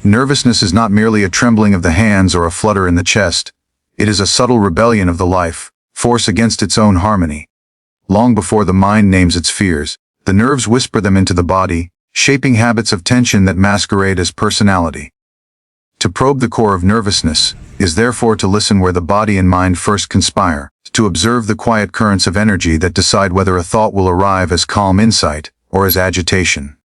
Nervousness is not merely a trembling of the hands or a flutter in the chest. It is a subtle rebellion of the life force against its own harmony. Long before the mind names its fears, the nerves whisper them into the body, shaping habits of tension that masquerade as personality. To probe the core of nervousness is therefore to listen where the body and mind first conspire, to observe the quiet currents of energy that decide whether a thought will arrive as calm insight or as agitation.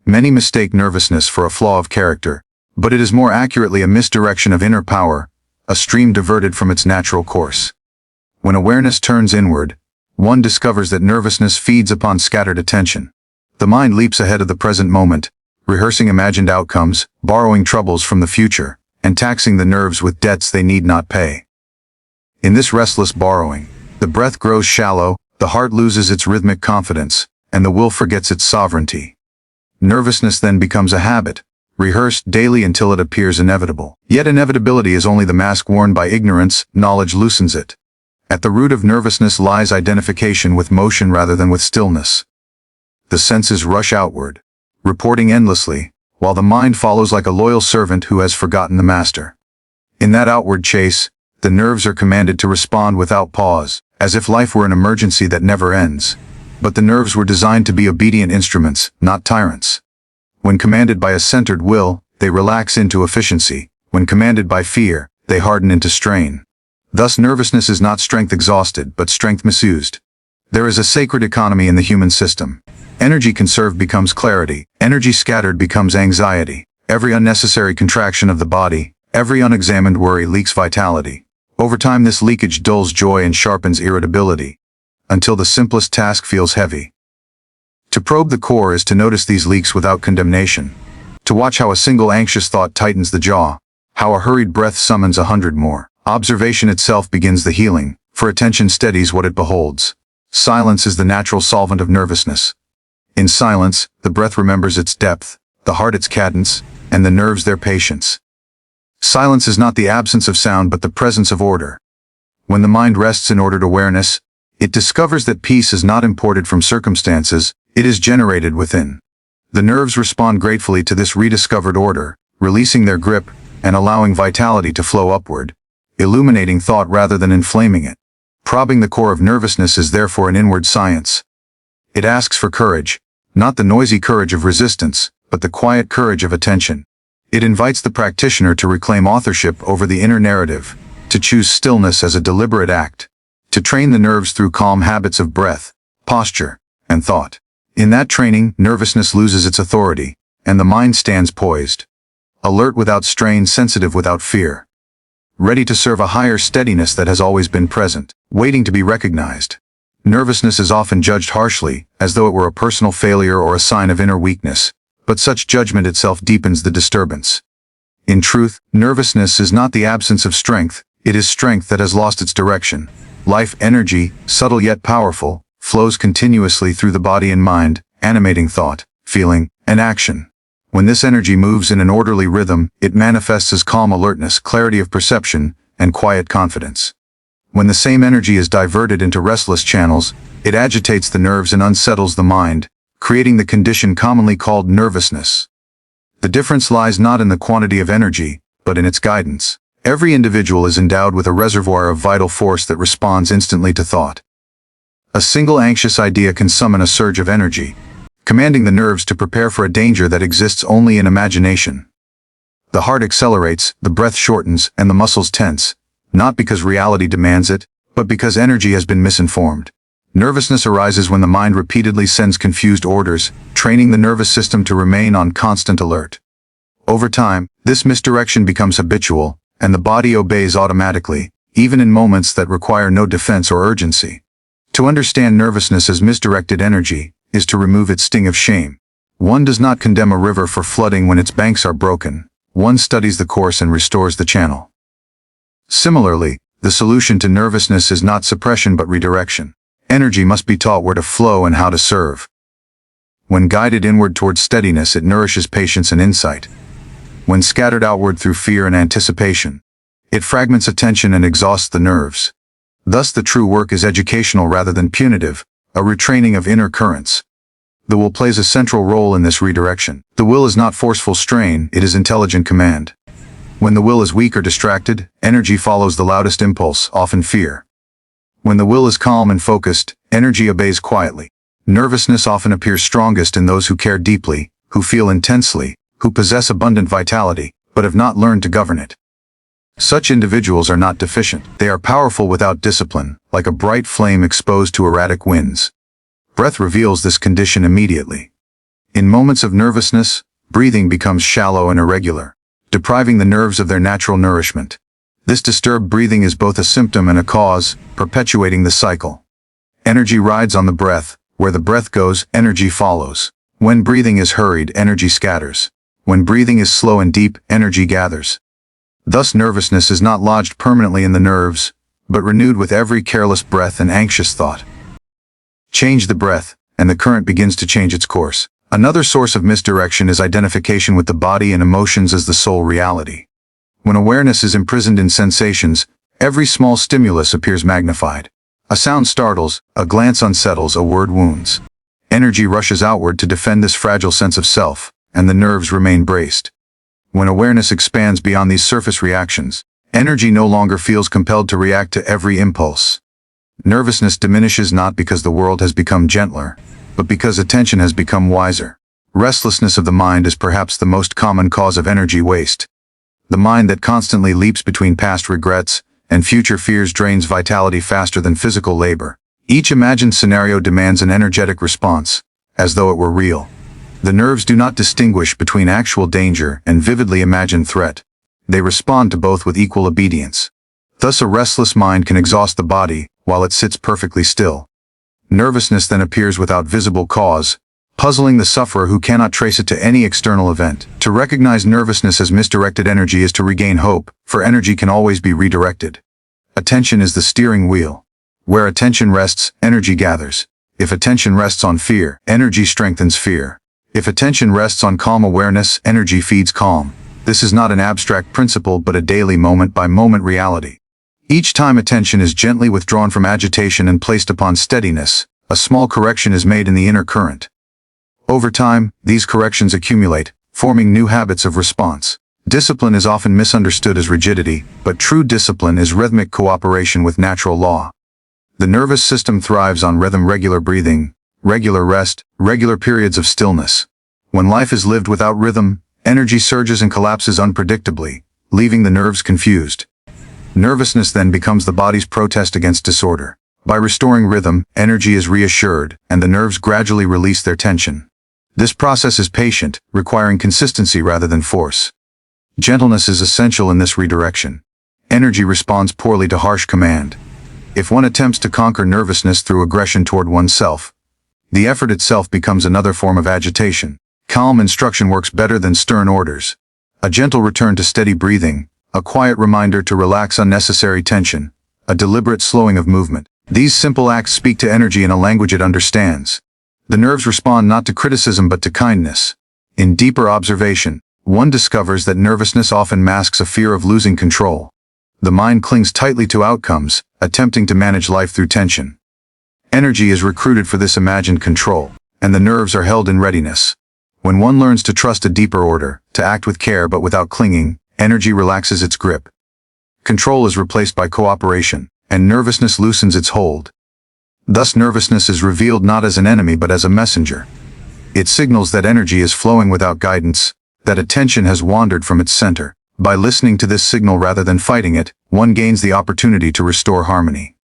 Many mistake nervousness for a flaw of character, but it is more accurately a misdirection of inner power, a stream diverted from its natural course. When awareness turns inward, one discovers that nervousness feeds upon scattered attention. The mind leaps ahead of the present moment, rehearsing imagined outcomes, borrowing troubles from the future, and taxing the nerves with debts they need not pay. In this restless borrowing, the breath grows shallow, the heart loses its rhythmic confidence, and the will forgets its sovereignty. Nervousness then becomes a habit, rehearsed daily until it appears inevitable. Yet inevitability is only the mask worn by ignorance, knowledge loosens it. At the root of nervousness lies identification with motion rather than with stillness. The senses rush outward, reporting endlessly, while the mind follows like a loyal servant who has forgotten the master. In that outward chase, the nerves are commanded to respond without pause, as if life were an emergency that never ends. But the nerves were designed to be obedient instruments, not tyrants. When commanded by a centered will, they relax into efficiency. When commanded by fear, they harden into strain. Thus nervousness is not strength exhausted, but strength misused. There is a sacred economy in the human system. Energy conserved becomes clarity, energy scattered becomes anxiety. Every unnecessary contraction of the body, every unexamined worry leaks vitality. Over time this leakage dulls joy and sharpens irritability, until the simplest task feels heavy. To probe the core is to notice these leaks without condemnation. To watch how a single anxious thought tightens the jaw, how a hurried breath summons 100 more. Observation itself begins the healing, for attention steadies what it beholds. Silence is the natural solvent of nervousness. In silence, the breath remembers its depth, the heart its cadence, and the nerves their patience. Silence is not the absence of sound but the presence of order. When the mind rests in ordered awareness, it discovers that peace is not imported from circumstances, it is generated within. The nerves respond gratefully to this rediscovered order, releasing their grip and allowing vitality to flow upward, illuminating thought rather than inflaming it. Probing the core of nervousness is therefore an inward science. It asks for courage, not the noisy courage of resistance, but the quiet courage of attention. It invites the practitioner to reclaim authorship over the inner narrative, to choose stillness as a deliberate act, to train the nerves through calm habits of breath, posture, and thought. In that training, nervousness loses its authority, and the mind stands poised, alert without strain, sensitive without fear, ready to serve a higher steadiness that has always been present, waiting to be recognized. Nervousness is often judged harshly, as though it were a personal failure or a sign of inner weakness, but such judgment itself deepens the disturbance. In truth, nervousness is not the absence of strength, it is strength that has lost its direction. Life energy, subtle yet powerful, flows continuously through the body and mind, animating thought, feeling, and action. When this energy moves in an orderly rhythm, it manifests as calm alertness, clarity of perception, and quiet confidence. When the same energy is diverted into restless channels, it agitates the nerves and unsettles the mind, creating the condition commonly called nervousness. The difference lies not in the quantity of energy, but in its guidance. Every individual is endowed with a reservoir of vital force that responds instantly to thought. A single anxious idea can summon a surge of energy, commanding the nerves to prepare for a danger that exists only in imagination. The heart accelerates, the breath shortens, and the muscles tense, not because reality demands it, but because energy has been misinformed. Nervousness arises when the mind repeatedly sends confused orders, training the nervous system to remain on constant alert. Over time, this misdirection becomes habitual, and the body obeys automatically, even in moments that require no defense or urgency. To understand nervousness as misdirected energy is to remove its sting of shame. One does not condemn a river for flooding when its banks are broken. One studies the course and restores the channel. Similarly, the solution to nervousness is not suppression but redirection. Energy must be taught where to flow and how to serve. When guided inward towards steadiness, it nourishes patience and insight. When scattered outward through fear and anticipation, it fragments attention and exhausts the nerves. Thus the true work is educational rather than punitive, a retraining of inner currents. The will plays a central role in this redirection. The will is not forceful strain, it is intelligent command. When the will is weak or distracted, energy follows the loudest impulse, often fear. When the will is calm and focused, energy obeys quietly. Nervousness often appears strongest in those who care deeply, who feel intensely, who possess abundant vitality, but have not learned to govern it. Such individuals are not deficient. They are powerful without discipline, like a bright flame exposed to erratic winds. Breath reveals this condition immediately. In moments of nervousness, breathing becomes shallow and irregular, depriving the nerves of their natural nourishment. This disturbed breathing is both a symptom and a cause, perpetuating the cycle. Energy rides on the breath. Where the breath goes, energy follows. When breathing is hurried, energy scatters. When breathing is slow and deep, energy gathers. Thus nervousness is not lodged permanently in the nerves, but renewed with every careless breath and anxious thought. Change the breath, and the current begins to change its course. Another source of misdirection is identification with the body and emotions as the sole reality. When awareness is imprisoned in sensations, every small stimulus appears magnified. A sound startles, a glance unsettles, a word wounds. Energy rushes outward to defend this fragile sense of self, and the nerves remain braced. When awareness expands beyond these surface reactions, energy no longer feels compelled to react to every impulse. Nervousness diminishes not because the world has become gentler, but because attention has become wiser. Restlessness of the mind is perhaps the most common cause of energy waste. The mind that constantly leaps between past regrets and future fears drains vitality faster than physical labor. Each imagined scenario demands an energetic response, as though it were real. The nerves do not distinguish between actual danger and vividly imagined threat. They respond to both with equal obedience. Thus a restless mind can exhaust the body, while it sits perfectly still. Nervousness then appears without visible cause, puzzling the sufferer who cannot trace it to any external event. To recognize nervousness as misdirected energy is to regain hope, for energy can always be redirected. Attention is the steering wheel. Where attention rests, energy gathers. If attention rests on fear, energy strengthens fear. If attention rests on calm awareness, energy feeds calm. This is not an abstract principle but a daily moment-by-moment reality. Each time attention is gently withdrawn from agitation and placed upon steadiness, a small correction is made in the inner current. Over time, these corrections accumulate, forming new habits of response. Discipline is often misunderstood as rigidity, but true discipline is rhythmic cooperation with natural law. The nervous system thrives on rhythm, regular breathing, regular rest, regular periods of stillness. When life is lived without rhythm, energy surges and collapses unpredictably, leaving the nerves confused. Nervousness then becomes the body's protest against disorder. By restoring rhythm, energy is reassured, and the nerves gradually release their tension. This process is patient, requiring consistency rather than force. Gentleness is essential in this redirection. Energy responds poorly to harsh command. If one attempts to conquer nervousness through aggression toward oneself, the effort itself becomes another form of agitation. Calm instruction works better than stern orders. A gentle return to steady breathing, a quiet reminder to relax unnecessary tension, a deliberate slowing of movement. These simple acts speak to energy in a language it understands. The nerves respond not to criticism but to kindness. In deeper observation, one discovers that nervousness often masks a fear of losing control. The mind clings tightly to outcomes, attempting to manage life through tension. Energy is recruited for this imagined control, and the nerves are held in readiness. When one learns to trust a deeper order, to act with care but without clinging, energy relaxes its grip. Control is replaced by cooperation, and nervousness loosens its hold. Thus nervousness is revealed not as an enemy but as a messenger. It signals that energy is flowing without guidance, that attention has wandered from its center. By listening to this signal rather than fighting it, one gains the opportunity to restore harmony.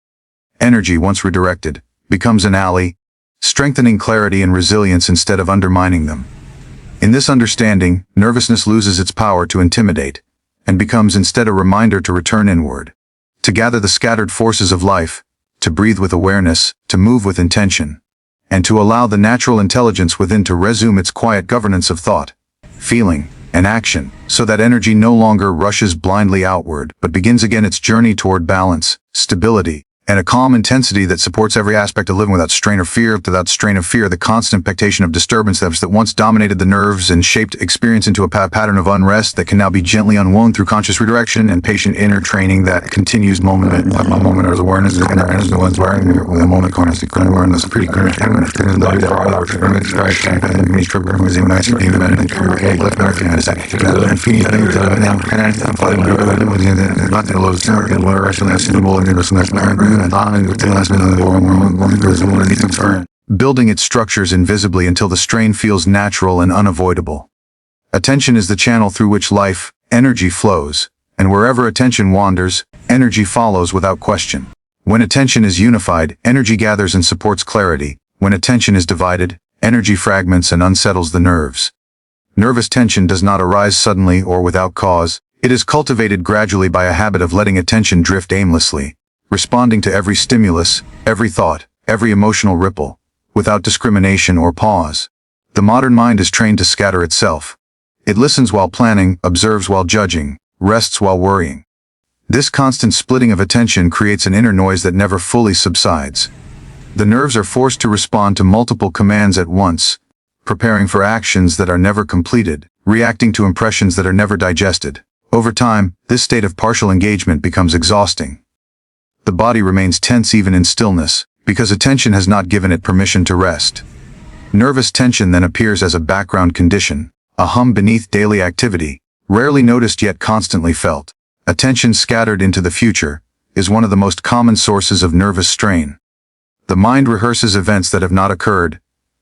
Energy, once redirected, becomes an ally, strengthening clarity and resilience instead of undermining them. In this understanding, nervousness loses its power to intimidate, and becomes instead a reminder to return inward, to gather the scattered forces of life, to breathe with awareness, to move with intention, and to allow the natural intelligence within to resume its quiet governance of thought, feeling, and action, so that energy no longer rushes blindly outward but begins again its journey toward balance, stability, and a calm intensity that supports every aspect of living without strain or fear. Without strain of fear, the constant expectation of disturbance that once dominated the nerves and shaped experience into a pattern of unrest that can now be gently unwound through conscious redirection and patient inner training that continues moment by moment as awareness is the one's wearing with a moment corners the current awareness pretty current and building its structures invisibly until the strain feels natural and unavoidable. Attention is the channel through which life, energy flows, and wherever attention wanders, energy follows without question. When attention is unified, energy gathers and supports clarity. When attention is divided, energy fragments and unsettles the nerves. Nervous tension does not arise suddenly or without cause. It is cultivated gradually by a habit of letting attention drift aimlessly, responding to every stimulus, every thought, every emotional ripple, without discrimination or pause. The modern mind is trained to scatter itself. It listens while planning, observes while judging, rests while worrying. This constant splitting of attention creates an inner noise that never fully subsides. The nerves are forced to respond to multiple commands at once, preparing for actions that are never completed, reacting to impressions that are never digested. Over time, this state of partial engagement becomes exhausting. The body remains tense even in stillness, because attention has not given it permission to rest. Nervous tension then appears as a background condition, a hum beneath daily activity, rarely noticed yet constantly felt. Attention scattered into the future is one of the most common sources of nervous strain. The mind rehearses events that have not occurred,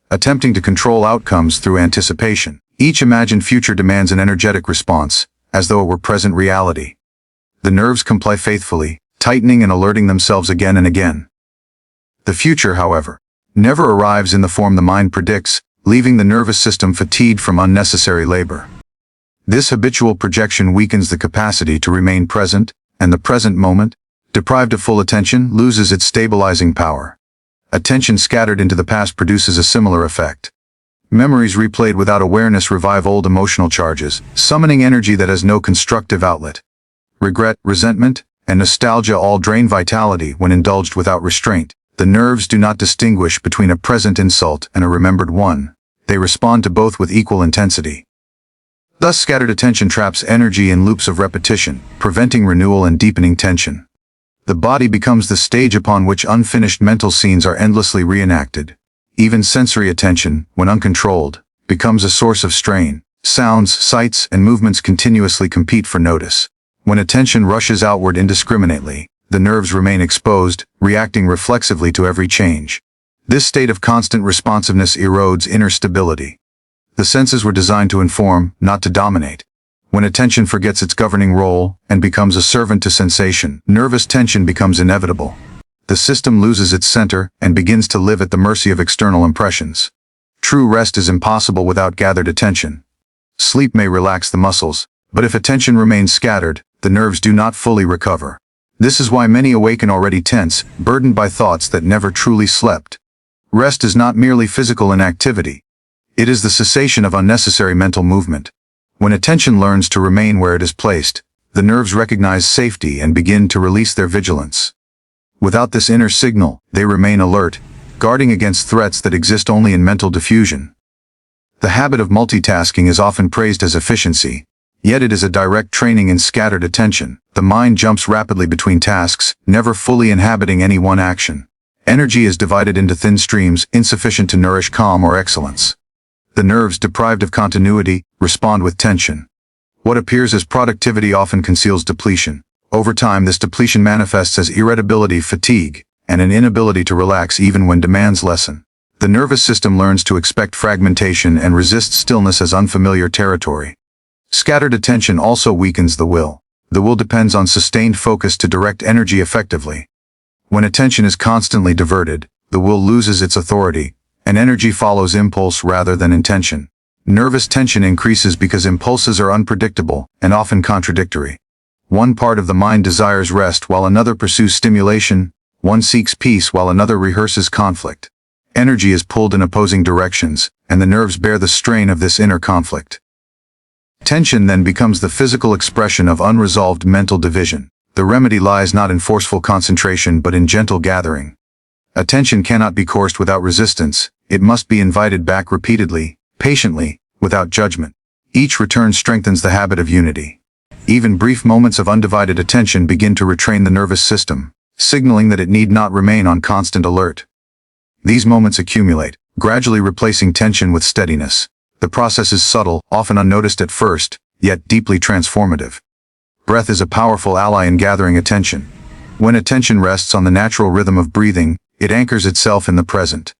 attempting to control outcomes through anticipation. Each imagined future demands an energetic response, as though it were present reality. The nerves comply faithfully, tightening and alerting themselves again and again. The future, however, never arrives in the form the mind predicts, leaving the nervous system fatigued from unnecessary labor. This habitual projection weakens the capacity to remain present, and the present moment, deprived of full attention, loses its stabilizing power. Attention scattered into the past produces a similar effect. Memories replayed without awareness revive old emotional charges, summoning energy that has no constructive outlet. Regret, resentment, and nostalgia all drain vitality when indulged without restraint. The nerves do not distinguish between a present insult and a remembered one. They respond to both with equal intensity. Thus, scattered attention traps energy in loops of repetition, preventing renewal and deepening tension. The body becomes the stage upon which unfinished mental scenes are endlessly reenacted. Even sensory attention, when uncontrolled, becomes a source of strain. Sounds, sights, and movements continuously compete for notice. When attention rushes outward indiscriminately, the nerves remain exposed, reacting reflexively to every change. This state of constant responsiveness erodes inner stability. The senses were designed to inform, not to dominate. When attention forgets its governing role and becomes a servant to sensation, nervous tension becomes inevitable. The system loses its center and begins to live at the mercy of external impressions. True rest is impossible without gathered attention. Sleep may relax the muscles, but if attention remains scattered, the nerves do not fully recover. This is why many awaken already tense, burdened by thoughts that never truly slept. Rest is not merely physical inactivity. It is the cessation of unnecessary mental movement. When attention learns to remain where it is placed, the nerves recognize safety and begin to release their vigilance. Without this inner signal, they remain alert, guarding against threats that exist only in mental diffusion. The habit of multitasking is often praised as efficiency, yet it is a direct training in scattered attention. The mind jumps rapidly between tasks, never fully inhabiting any one action. Energy is divided into thin streams, insufficient to nourish calm or excellence. The nerves, deprived of continuity, respond with tension. What appears as productivity often conceals depletion. Over time, this depletion manifests as irritability, fatigue, and an inability to relax even when demands lessen. The nervous system learns to expect fragmentation and resist stillness as unfamiliar territory. Scattered attention also weakens the will. The will depends on sustained focus to direct energy effectively. When attention is constantly diverted, the will loses its authority, and energy follows impulse rather than intention. Nervous tension increases because impulses are unpredictable and often contradictory. One part of the mind desires rest while another pursues stimulation, one seeks peace while another rehearses conflict. Energy is pulled in opposing directions, and the nerves bear the strain of this inner conflict. Tension then becomes the physical expression of unresolved mental division. The remedy lies not in forceful concentration but in gentle gathering. Attention cannot be coerced without resistance, it must be invited back repeatedly, patiently, without judgment. Each return strengthens the habit of unity. Even brief moments of undivided attention begin to retrain the nervous system, signaling that it need not remain on constant alert. These moments accumulate, gradually replacing tension with steadiness. The process is subtle, often unnoticed at first, yet deeply transformative. Breath is a powerful ally in gathering attention. When attention rests on the natural rhythm of breathing, it anchors itself in the present.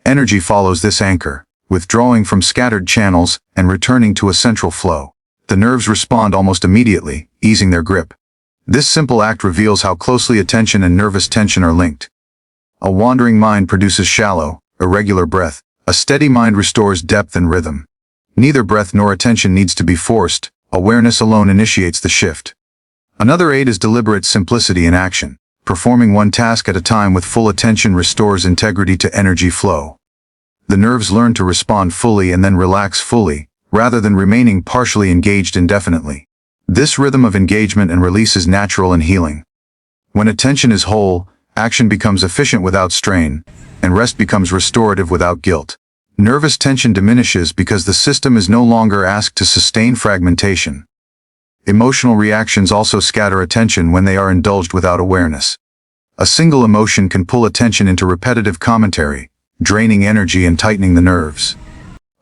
Energy follows this anchor, withdrawing from scattered channels and returning to a central flow. The nerves respond almost immediately, easing their grip. This simple act reveals how closely attention and nervous tension are linked. A wandering mind produces shallow, irregular breath. A steady mind restores depth and rhythm. Neither breath nor attention needs to be forced, awareness alone initiates the shift. Another aid is deliberate simplicity in action. Performing one task at a time with full attention restores integrity to energy flow. The nerves learn to respond fully and then relax fully, rather than remaining partially engaged indefinitely. This rhythm of engagement and release is natural and healing. When attention is whole, action becomes efficient without strain, and rest becomes restorative without guilt. Nervous tension diminishes because the system is no longer asked to sustain fragmentation. Emotional reactions also scatter attention when they are indulged without awareness. A single emotion can pull attention into repetitive commentary, draining energy and tightening the nerves.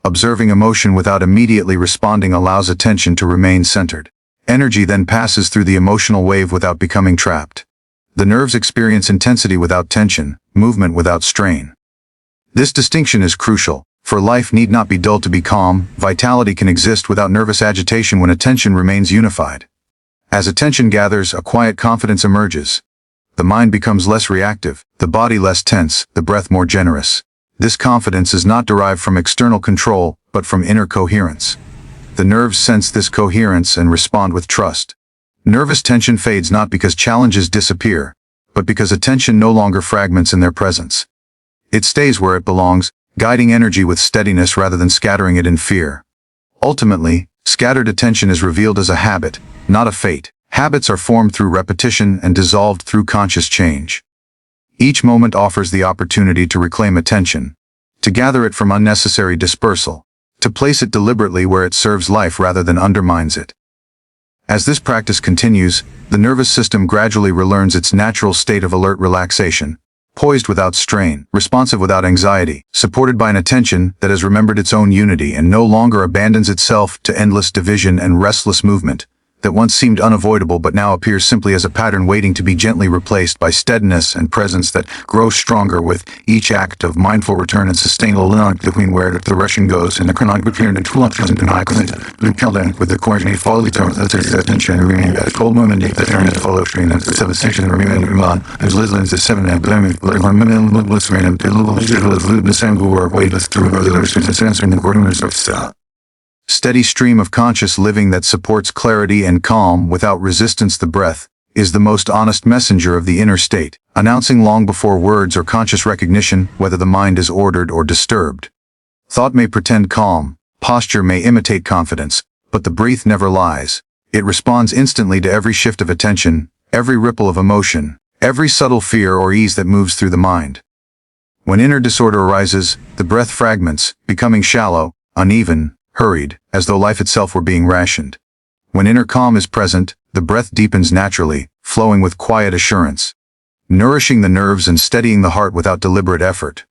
Observing emotion without immediately responding allows attention to remain centered. Energy then passes through the emotional wave without becoming trapped. The nerves experience intensity without tension, movement without strain. This distinction is crucial, for life need not be dull to be calm. Vitality can exist without nervous agitation when attention remains unified. As attention gathers, a quiet confidence emerges. The mind becomes less reactive, the body less tense, the breath more generous. This confidence is not derived from external control, but from inner coherence. The nerves sense this coherence and respond with trust. Nervous tension fades not because challenges disappear, but because attention no longer fragments in their presence. It stays where it belongs, guiding energy with steadiness rather than scattering it in fear. Ultimately, scattered attention is revealed as a habit, not a fate. Habits are formed through repetition and dissolved through conscious change. Each moment offers the opportunity to reclaim attention, to gather it from unnecessary dispersal, to place it deliberately where it serves life rather than undermines it. As this practice continues, the nervous system gradually relearns its natural state of alert relaxation, poised without strain, responsive without anxiety, supported by an attention that has remembered its own unity and no longer abandons itself to endless division and restless movement, that once seemed unavoidable but now appears simply as a pattern waiting to be gently replaced by steadiness and presence that grows stronger with each act of mindful return and sustainable link between where the Russian goes and the chronological period and two options and I couldn't with the coordinate follow the terms that there's attention and remaining at a cold moment the turn and follow screen and the seventh section and remaining on as Lislands the seven and blaming let's random the same who weightless through other students answering the coordinates of style. Steady stream of conscious living that supports clarity and calm without resistance. The breath is the most honest messenger of the inner state, announcing long before words or conscious recognition whether the mind is ordered or disturbed. Thought may pretend calm, posture may imitate confidence, but the breath never lies. It responds instantly to every shift of attention, every ripple of emotion, every subtle fear or ease that moves through the mind. When inner disorder arises, the breath fragments, becoming shallow, uneven, hurried, as though life itself were being rationed. When inner calm is present, the breath deepens naturally, flowing with quiet assurance, nourishing the nerves and steadying the heart without deliberate effort.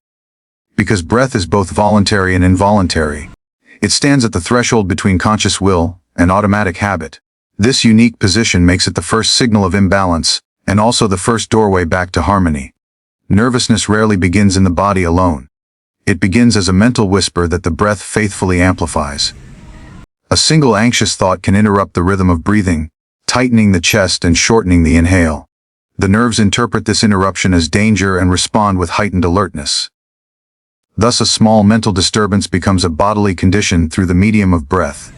Because breath is both voluntary and involuntary, it stands at the threshold between conscious will and automatic habit. This unique position makes it the first signal of imbalance, and also the first doorway back to harmony. Nervousness rarely begins in the body alone. It begins as a mental whisper that the breath faithfully amplifies. A single anxious thought can interrupt the rhythm of breathing, tightening the chest and shortening the inhale. The nerves interpret this interruption as danger and respond with heightened alertness. Thus a small mental disturbance becomes a bodily condition through the medium of breath.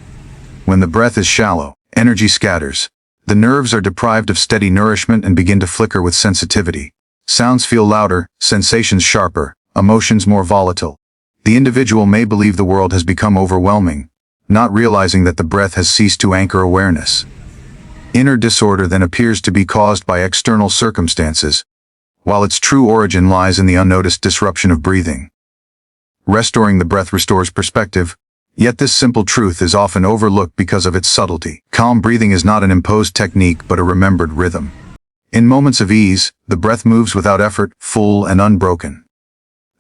When the breath is shallow, energy scatters. The nerves are deprived of steady nourishment and begin to flicker with sensitivity. Sounds feel louder, sensations sharper, emotions more volatile. The individual may believe the world has become overwhelming, not realizing that the breath has ceased to anchor awareness. Inner disorder then appears to be caused by external circumstances, while its true origin lies in the unnoticed disruption of breathing. Restoring the breath restores perspective, yet this simple truth is often overlooked because of its subtlety. Calm breathing is not an imposed technique but a remembered rhythm. In moments of ease, the breath moves without effort, full and unbroken.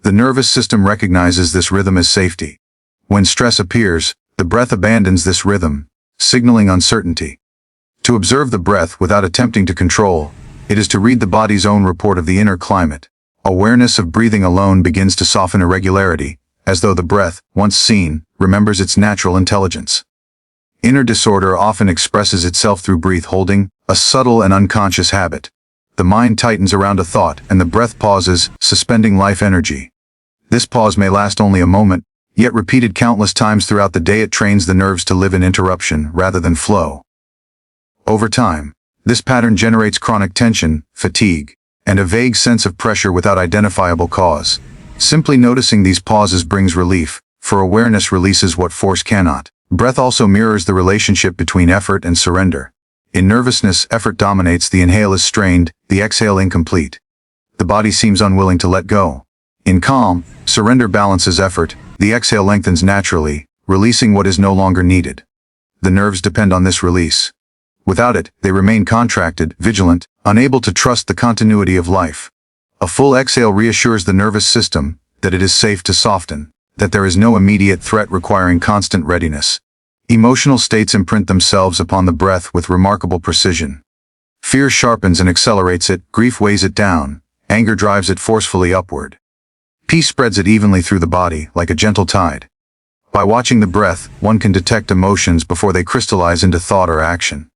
The nervous system recognizes this rhythm as safety. When stress appears, the breath abandons this rhythm, signaling uncertainty. To observe the breath without attempting to control, it is to read the body's own report of the inner climate. Awareness of breathing alone begins to soften irregularity, as though the breath, once seen, remembers its natural intelligence. Inner disorder often expresses itself through breath holding, a subtle and unconscious habit. The mind tightens around a thought and the breath pauses, suspending life energy. This pause may last only a moment, yet repeated countless times throughout the day it trains the nerves to live in interruption rather than flow. Over time, this pattern generates chronic tension, fatigue, and a vague sense of pressure without identifiable cause. Simply noticing these pauses brings relief, for awareness releases what force cannot. Breath also mirrors the relationship between effort and surrender. In nervousness, effort dominates, the inhale is strained, the exhale incomplete. The body seems unwilling to let go. In calm, surrender balances effort, the exhale lengthens naturally, releasing what is no longer needed. The nerves depend on this release. Without it, they remain contracted, vigilant, unable to trust the continuity of life. A full exhale reassures the nervous system that it is safe to soften, that there is no immediate threat requiring constant readiness. Emotional states imprint themselves upon the breath with remarkable precision. Fear sharpens and accelerates it, grief weighs it down, anger drives it forcefully upward. Peace spreads it evenly through the body, like a gentle tide. By watching the breath, one can detect emotions before they crystallize into thought or action.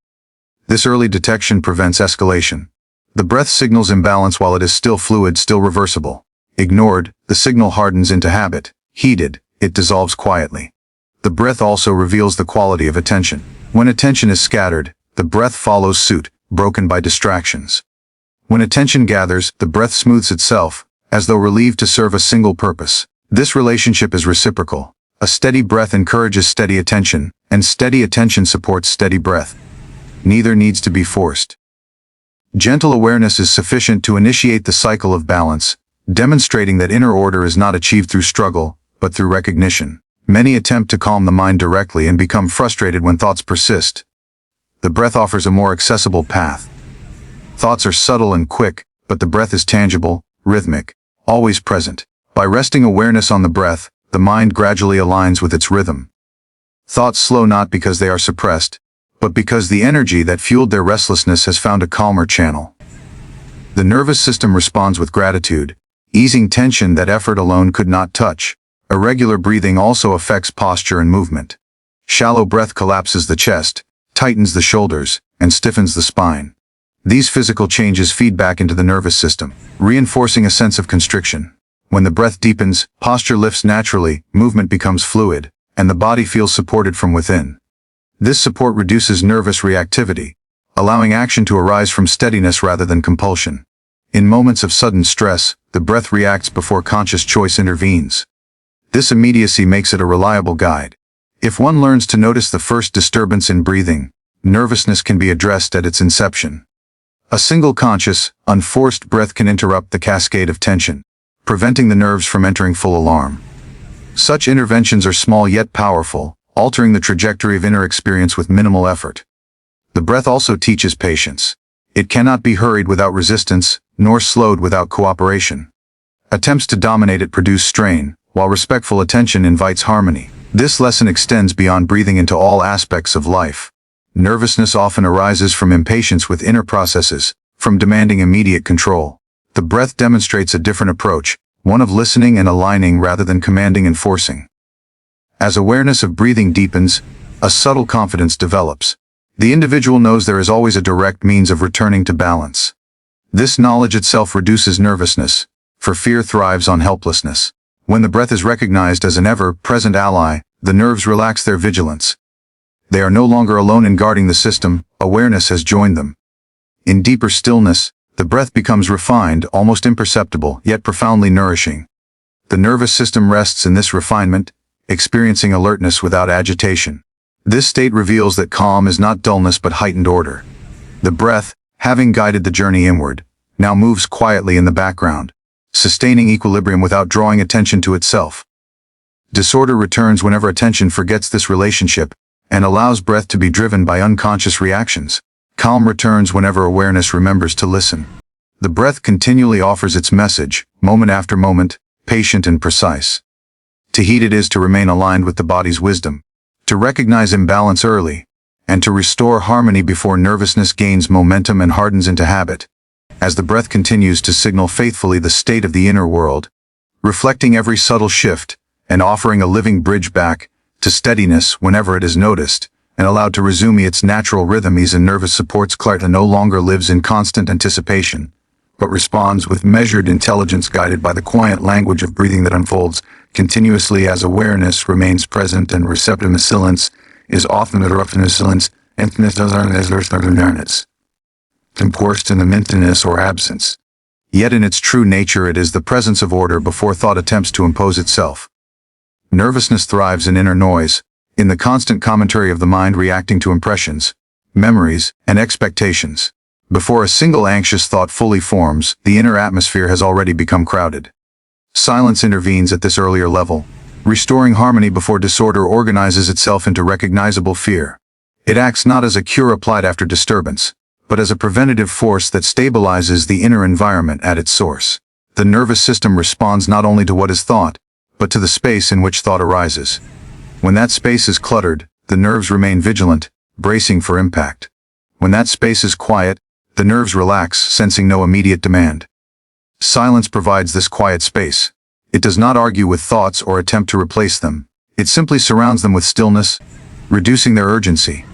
This early detection prevents escalation. The breath signals imbalance while it is still fluid, still reversible. Ignored, the signal hardens into habit. Heeded, it dissolves quietly. The breath also reveals the quality of attention. When attention is scattered, the breath follows suit, broken by distractions. When attention gathers, the breath smooths itself, as though relieved to serve a single purpose. This relationship is reciprocal. A steady breath encourages steady attention, and steady attention supports steady breath. Neither needs to be forced. Gentle awareness is sufficient to initiate the cycle of balance, demonstrating that inner order is not achieved through struggle, but through recognition. Many attempt to calm the mind directly and become frustrated when thoughts persist. The breath offers a more accessible path. Thoughts are subtle and quick, but the breath is tangible, rhythmic, always present. By resting awareness on the breath, the mind gradually aligns with its rhythm. Thoughts slow not because they are suppressed, but because the energy that fueled their restlessness has found a calmer channel. The nervous system responds with gratitude, easing tension that effort alone could not touch. Irregular breathing also affects posture and movement. Shallow breath collapses the chest, tightens the shoulders, and stiffens the spine. These physical changes feed back into the nervous system, reinforcing a sense of constriction. When the breath deepens, posture lifts naturally, movement becomes fluid, and the body feels supported from within. This support reduces nervous reactivity, allowing action to arise from steadiness rather than compulsion. In moments of sudden stress, the breath reacts before conscious choice intervenes. This immediacy makes it a reliable guide. If one learns to notice the first disturbance in breathing, nervousness can be addressed at its inception. A single conscious, unforced breath can interrupt the cascade of tension, preventing the nerves from entering full alarm. Such interventions are small yet powerful, altering the trajectory of inner experience with minimal effort. The breath also teaches patience. It cannot be hurried without resistance, nor slowed without cooperation. Attempts to dominate it produce strain, while respectful attention invites harmony. This lesson extends beyond breathing into all aspects of life. Nervousness often arises from impatience with inner processes, from demanding immediate control. The breath demonstrates a different approach, one of listening and aligning rather than commanding and forcing. As awareness of breathing deepens, a subtle confidence develops. The individual knows there is always a direct means of returning to balance. This knowledge itself reduces nervousness, for fear thrives on helplessness. When the breath is recognized as an ever-present ally, the nerves relax their vigilance. They are no longer alone in guarding the system, awareness has joined them. In deeper stillness, the breath becomes refined, almost imperceptible, yet profoundly nourishing. The nervous system rests in this refinement, experiencing alertness without agitation. This state reveals that calm is not dullness but heightened order. The breath, having guided the journey inward, now moves quietly in the background, sustaining equilibrium without drawing attention to itself. Disorder returns whenever attention forgets this relationship and allows breath to be driven by unconscious reactions. Calm returns whenever awareness remembers to listen. The breath continually offers its message, moment after moment, patient and precise. To heed it is to remain aligned with the body's wisdom, to recognize imbalance early, and to restore harmony before nervousness gains momentum and hardens into habit. As the breath continues to signal faithfully the state of the inner world, reflecting every subtle shift and offering a living bridge back to steadiness whenever it is noticed and allowed to resume its natural rhythm. Ease and nervous supports clarity no longer lives in constant anticipation, but responds with measured intelligence guided by the quiet language of breathing that unfolds continuously as awareness remains present and receptive. Silence is often the roughness silence, emptiness doesn't as there's no awareness. Enforced in the emptiness or absence. Yet in its true nature it is the presence of order before thought attempts to impose itself. Nervousness thrives in inner noise, in the constant commentary of the mind reacting to impressions, memories, and expectations. Before a single anxious thought fully forms, the inner atmosphere has already become crowded. Silence intervenes at this earlier level, restoring harmony before disorder organizes itself into recognizable fear. It acts not as a cure applied after disturbance, but as a preventative force that stabilizes the inner environment at its source. The nervous system responds not only to what is thought, but to the space in which thought arises. When that space is cluttered, the nerves remain vigilant, bracing for impact. When that space is quiet, the nerves relax, sensing no immediate demand. Silence provides this quiet space. It does not argue with thoughts or attempt to replace them. It simply surrounds them with stillness, reducing their urgency.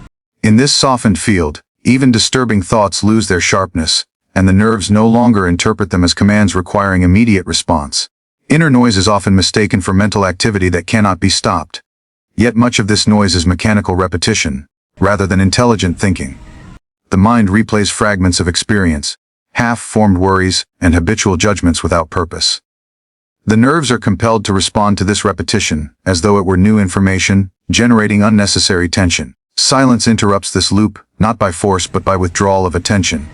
In this softened field, even disturbing thoughts lose their sharpness, and the nerves no longer interpret them as commands requiring immediate response. Inner noise is often mistaken for mental activity that cannot be stopped. Yet much of this noise is mechanical repetition, rather than intelligent thinking. The mind replays fragments of experience, half-formed worries, and habitual judgments without purpose. The nerves are compelled to respond to this repetition, as though it were new information, generating unnecessary tension. Silence interrupts this loop, not by force but by withdrawal of attention.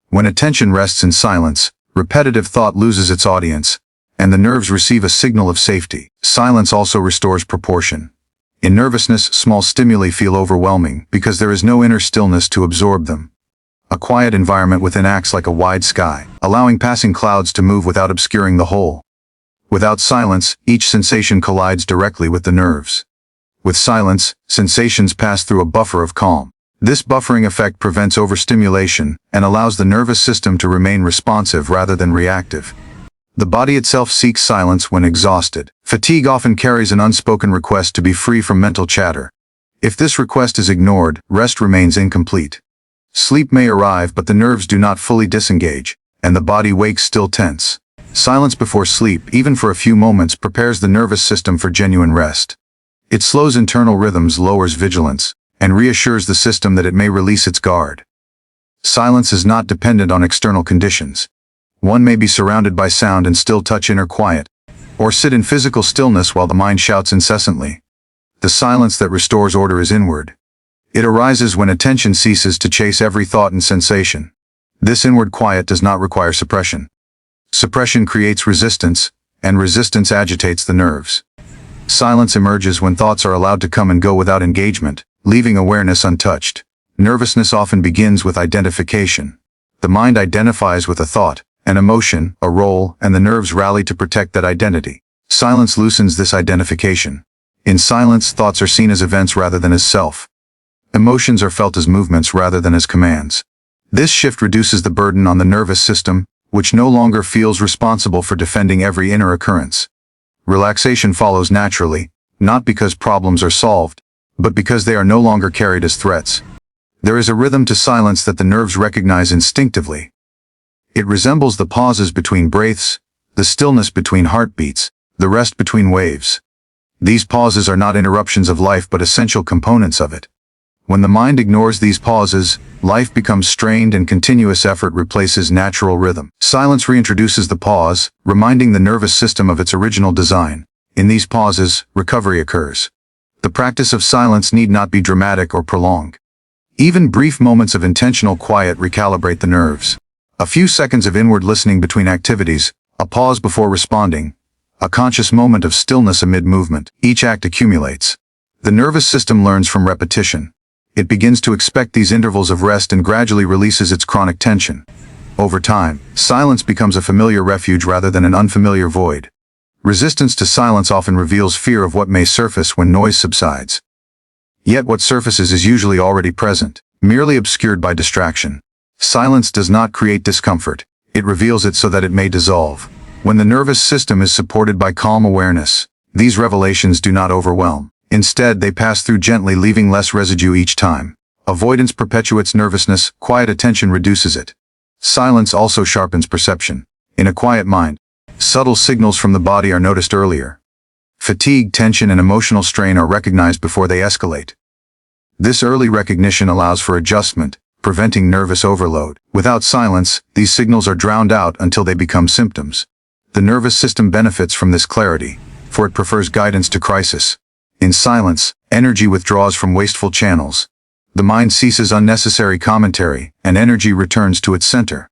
When attention rests in silence, repetitive thought loses its audience, and the nerves receive a signal of safety. Silence also restores proportion. In nervousness, small stimuli feel overwhelming because there is no inner stillness to absorb them. A quiet environment within acts like a wide sky, allowing passing clouds to move without obscuring the whole. Without silence, each sensation collides directly with the nerves. With silence, sensations pass through a buffer of calm. This buffering effect prevents overstimulation and allows the nervous system to remain responsive rather than reactive. The body itself seeks silence when exhausted. Fatigue often carries an unspoken request to be free from mental chatter. If this request is ignored, rest remains incomplete. Sleep may arrive but the nerves do not fully disengage, and the body wakes still tense. Silence before sleep, even for a few moments, prepares the nervous system for genuine rest. It slows internal rhythms, lowers vigilance, and reassures the system that it may release its guard. Silence is not dependent on external conditions. One may be surrounded by sound and still touch inner quiet, or sit in physical stillness while the mind shouts incessantly. The silence that restores order is inward. It arises when attention ceases to chase every thought and sensation. This inward quiet does not require suppression. Suppression creates resistance, and resistance agitates the nerves. Silence emerges when thoughts are allowed to come and go without engagement, leaving awareness untouched. Nervousness often begins with identification. The mind identifies with a thought, an emotion, a role, and the nerves rally to protect that identity. Silence loosens this identification. In silence, thoughts are seen as events rather than as self. Emotions are felt as movements rather than as commands. This shift reduces the burden on the nervous system, which no longer feels responsible for defending every inner occurrence. Relaxation follows naturally, not because problems are solved, but because they are no longer carried as threats. There is a rhythm to silence that the nerves recognize instinctively. It resembles the pauses between breaths, the stillness between heartbeats, the rest between waves. These pauses are not interruptions of life but essential components of it. When the mind ignores these pauses, life becomes strained and continuous effort replaces natural rhythm. Silence reintroduces the pause, reminding the nervous system of its original design. In these pauses, recovery occurs. The practice of silence need not be dramatic or prolonged. Even brief moments of intentional quiet recalibrate the nerves. A few seconds of inward listening between activities, a pause before responding, a conscious moment of stillness amid movement. Each act accumulates. The nervous system learns from repetition. It begins to expect these intervals of rest and gradually releases its chronic tension. Over time, silence becomes a familiar refuge rather than an unfamiliar void. Resistance to silence often reveals fear of what may surface when noise subsides. Yet what surfaces is usually already present, merely obscured by distraction. Silence does not create discomfort, it reveals it so that it may dissolve. When the nervous system is supported by calm awareness, these revelations do not overwhelm. Instead, they pass through gently, leaving less residue each time. Avoidance perpetuates nervousness, quiet attention reduces it. Silence also sharpens perception. In a quiet mind, subtle signals from the body are noticed earlier. Fatigue, tension, and emotional strain are recognized before they escalate. This early recognition allows for adjustment, preventing nervous overload. Without silence, these signals are drowned out until they become symptoms. The nervous system benefits from this clarity, for it prefers guidance to crisis. In silence, energy withdraws from wasteful channels. The mind ceases unnecessary commentary, and energy returns to its center.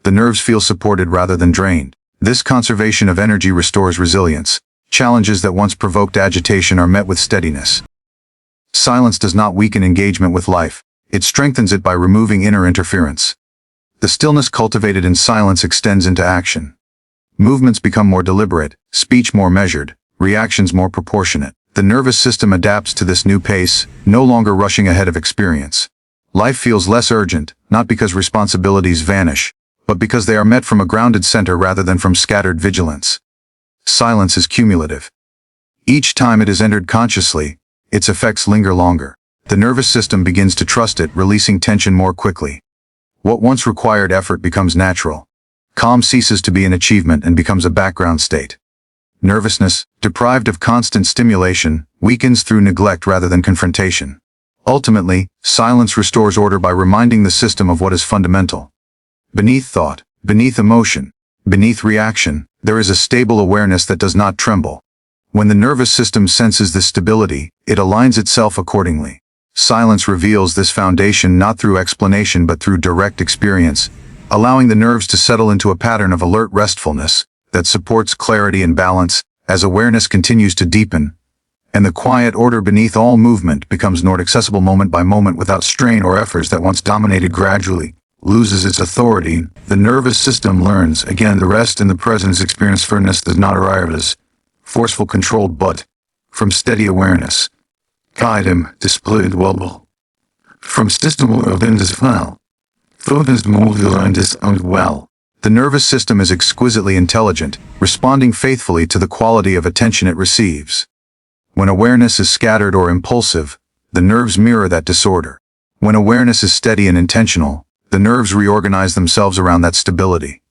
The nerves feel supported rather than drained. This conservation of energy restores resilience. Challenges that once provoked agitation are met with steadiness. Silence does not weaken engagement with life, it strengthens it by removing inner interference. The stillness cultivated in silence extends into action. Movements become more deliberate, speech more measured, reactions more proportionate. The nervous system adapts to this new pace, no longer rushing ahead of experience. Life feels less urgent, not because responsibilities vanish, but because they are met from a grounded center rather than from scattered vigilance. Silence is cumulative. Each time it is entered consciously, its effects linger longer. The nervous system begins to trust it, releasing tension more quickly. What once required effort becomes natural. Calm ceases to be an achievement and becomes a background state. Nervousness, deprived of constant stimulation, weakens through neglect rather than confrontation. Ultimately, silence restores order by reminding the system of what is fundamental. Beneath thought, beneath emotion, beneath reaction, there is a stable awareness that does not tremble. When the nervous system senses this stability, it aligns itself accordingly. Silence reveals this foundation not through explanation but through direct experience, allowing the nerves to settle into a pattern of alert restfulness that supports clarity and balance as awareness continues to deepen, and the quiet order beneath all movement becomes more accessible moment by moment without strain or efforts that once dominated gradually loses its authority. The nervous system learns, again, the rest in the presence experience firmness does not arrive as forceful control but from steady awareness. Guide him, displayed well. From system within this file. Focus move learned this well. The nervous system is exquisitely intelligent, responding faithfully to the quality of attention it receives. When awareness is scattered or impulsive, the nerves mirror that disorder. When awareness is steady and intentional, the nerves reorganize themselves around that stability.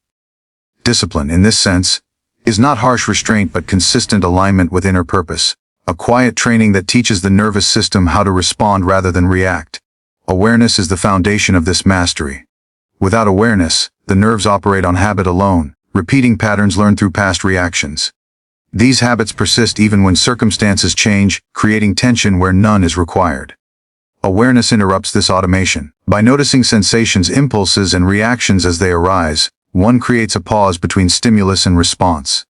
Discipline, in this sense, is not harsh restraint but consistent alignment with inner purpose, a quiet training that teaches the nervous system how to respond rather than react. Awareness is the foundation of this mastery. Without awareness, the nerves operate on habit alone, repeating patterns learned through past reactions. These habits persist even when circumstances change, creating tension where none is required. Awareness interrupts this automation. By noticing sensations, impulses, and reactions as they arise, one creates a pause between stimulus and response.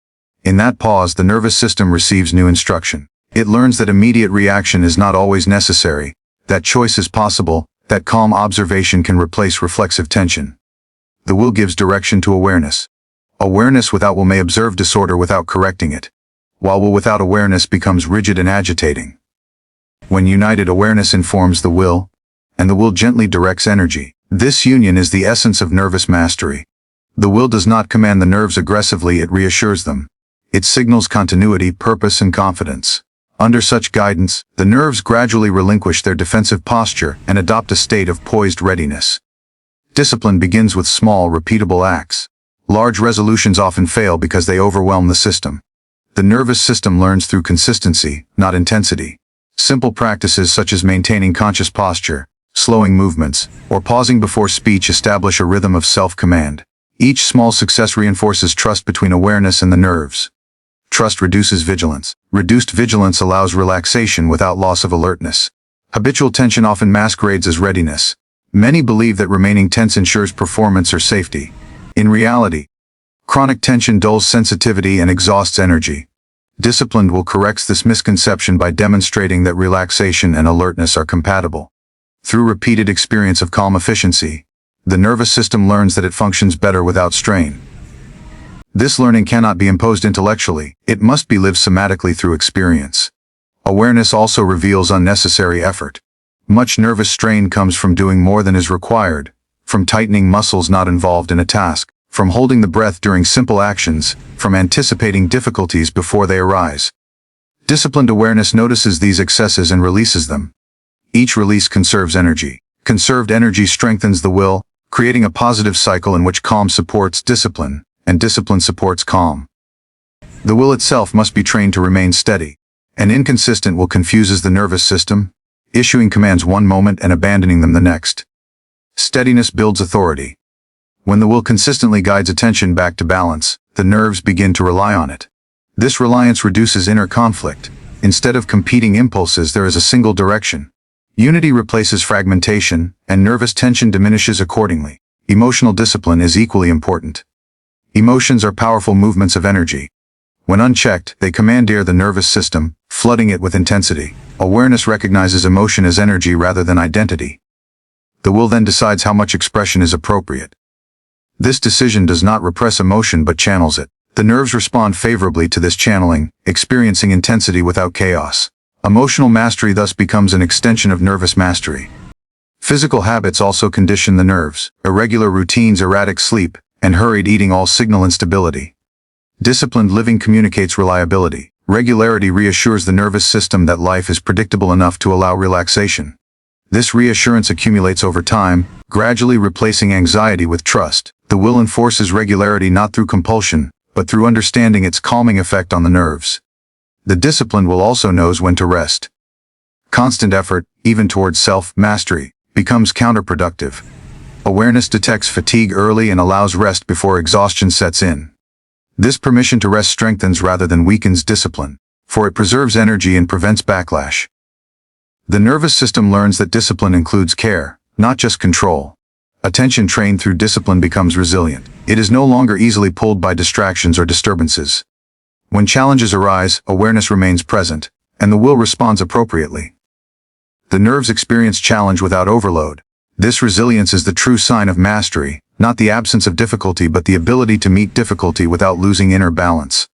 In that pause, the nervous system receives new instruction. It learns that immediate reaction is not always necessary, that choice is possible, that calm observation can replace reflexive tension. The will gives direction to awareness. Awareness without will may observe disorder without correcting it, while will without awareness becomes rigid and agitating. When united, awareness informs the will, and the will gently directs energy. This union is the essence of nervous mastery. The will does not command the nerves aggressively, it reassures them. It signals continuity, purpose, and confidence. Under such guidance, the nerves gradually relinquish their defensive posture and adopt a state of poised readiness. Discipline begins with small, repeatable acts. Large resolutions often fail because they overwhelm the system. The nervous system learns through consistency, not intensity. Simple practices such as maintaining conscious posture, slowing movements, or pausing before speech establish a rhythm of self-command. Each small success reinforces trust between awareness and the nerves. Trust reduces vigilance. Reduced vigilance allows relaxation without loss of alertness. Habitual tension often masquerades as readiness. Many believe that remaining tense ensures performance or safety. In reality, chronic tension dulls sensitivity and exhausts energy. Disciplined will correct this misconception by demonstrating that relaxation and alertness are compatible. Through repeated experience of calm efficiency, the nervous system learns that it functions better without strain. This learning cannot be imposed intellectually, it must be lived somatically through experience. Awareness also reveals unnecessary effort. Much nervous strain comes from doing more than is required, from tightening muscles not involved in a task, from holding the breath during simple actions, from anticipating difficulties before they arise. Disciplined awareness notices these excesses and releases them. Each release conserves energy. Conserved energy strengthens the will, creating a positive cycle in which calm supports discipline, and discipline supports calm. The will itself must be trained to remain steady. An inconsistent will confuses the nervous system, issuing commands one moment and abandoning them the next. Steadiness builds authority. When the will consistently guides attention back to balance, the nerves begin to rely on it. This reliance reduces inner conflict. Instead of competing impulses, there is a single direction. Unity replaces fragmentation, and nervous tension diminishes accordingly. Emotional discipline is equally important. Emotions are powerful movements of energy. When unchecked, they commandeer the nervous system, flooding it with intensity. Awareness recognizes emotion as energy rather than identity. The will then decides how much expression is appropriate. This decision does not repress emotion but channels it. The nerves respond favorably to this channeling, experiencing intensity without chaos. Emotional mastery thus becomes an extension of nervous mastery. Physical habits also condition the nerves. Irregular routines, erratic sleep, and hurried eating all signal instability. Disciplined living communicates reliability. Regularity reassures the nervous system that life is predictable enough to allow relaxation. This reassurance accumulates over time, gradually replacing anxiety with trust. The will enforces regularity not through compulsion, but through understanding its calming effect on the nerves. The disciplined will also knows when to rest. Constant effort, even towards self-mastery, becomes counterproductive. Awareness detects fatigue early and allows rest before exhaustion sets in. This permission to rest strengthens rather than weakens discipline, for it preserves energy and prevents backlash. The nervous system learns that discipline includes care, not just control. Attention trained through discipline becomes resilient. It is no longer easily pulled by distractions or disturbances. When challenges arise, awareness remains present, and the will responds appropriately. The nerves experience challenge without overload. This resilience is the true sign of mastery, not the absence of difficulty but the ability to meet difficulty without losing inner balance.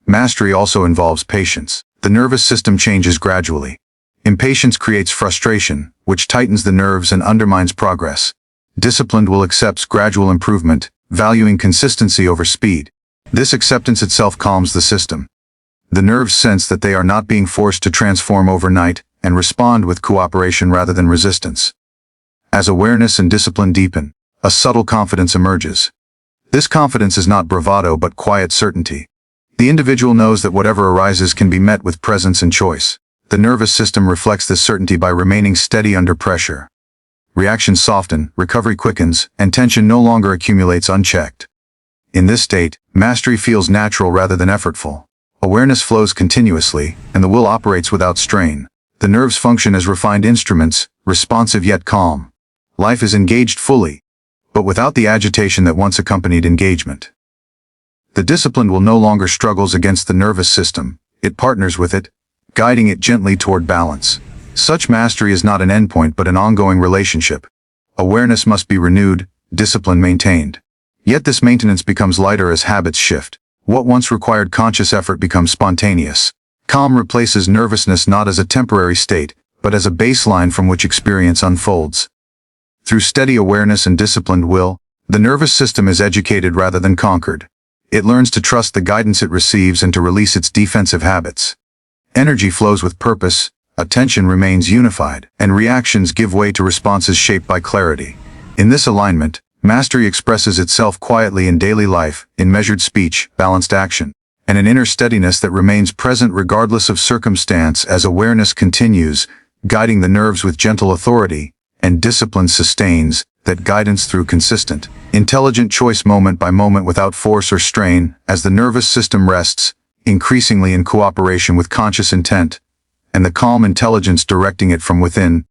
Mastery also involves patience. The nervous system changes gradually. Impatience creates frustration, which tightens the nerves and undermines progress. Disciplined will accepts gradual improvement, valuing consistency over speed. This acceptance itself calms the system. The nerves sense that they are not being forced to transform overnight, and respond with cooperation rather than resistance. As awareness and discipline deepen, a subtle confidence emerges. This confidence is not bravado but quiet certainty. The individual knows that whatever arises can be met with presence and choice. The nervous system reflects this certainty by remaining steady under pressure. Reactions soften, recovery quickens, and tension no longer accumulates unchecked. In this state, mastery feels natural rather than effortful. Awareness flows continuously, and the will operates without strain. The nerves function as refined instruments, responsive yet calm. Life is engaged fully, but without the agitation that once accompanied engagement. The disciplined will no longer struggles against the nervous system, it partners with it, guiding it gently toward balance. Such mastery is not an endpoint but an ongoing relationship. Awareness must be renewed, discipline maintained. Yet this maintenance becomes lighter as habits shift. What once required conscious effort becomes spontaneous. Calm replaces nervousness not as a temporary state, but as a baseline from which experience unfolds. Through steady awareness and disciplined will, the nervous system is educated rather than conquered. It learns to trust the guidance it receives and to release its defensive habits. Energy flows with purpose, attention remains unified, and reactions give way to responses shaped by clarity. In this alignment, mastery expresses itself quietly in daily life, in measured speech, balanced action, and an inner steadiness that remains present regardless of circumstance as awareness continues, guiding the nerves with gentle authority, and discipline sustains that guidance through consistent, intelligent choice moment by moment without force or strain, as the nervous system rests, increasingly in cooperation with conscious intent, and the calm intelligence directing it from within,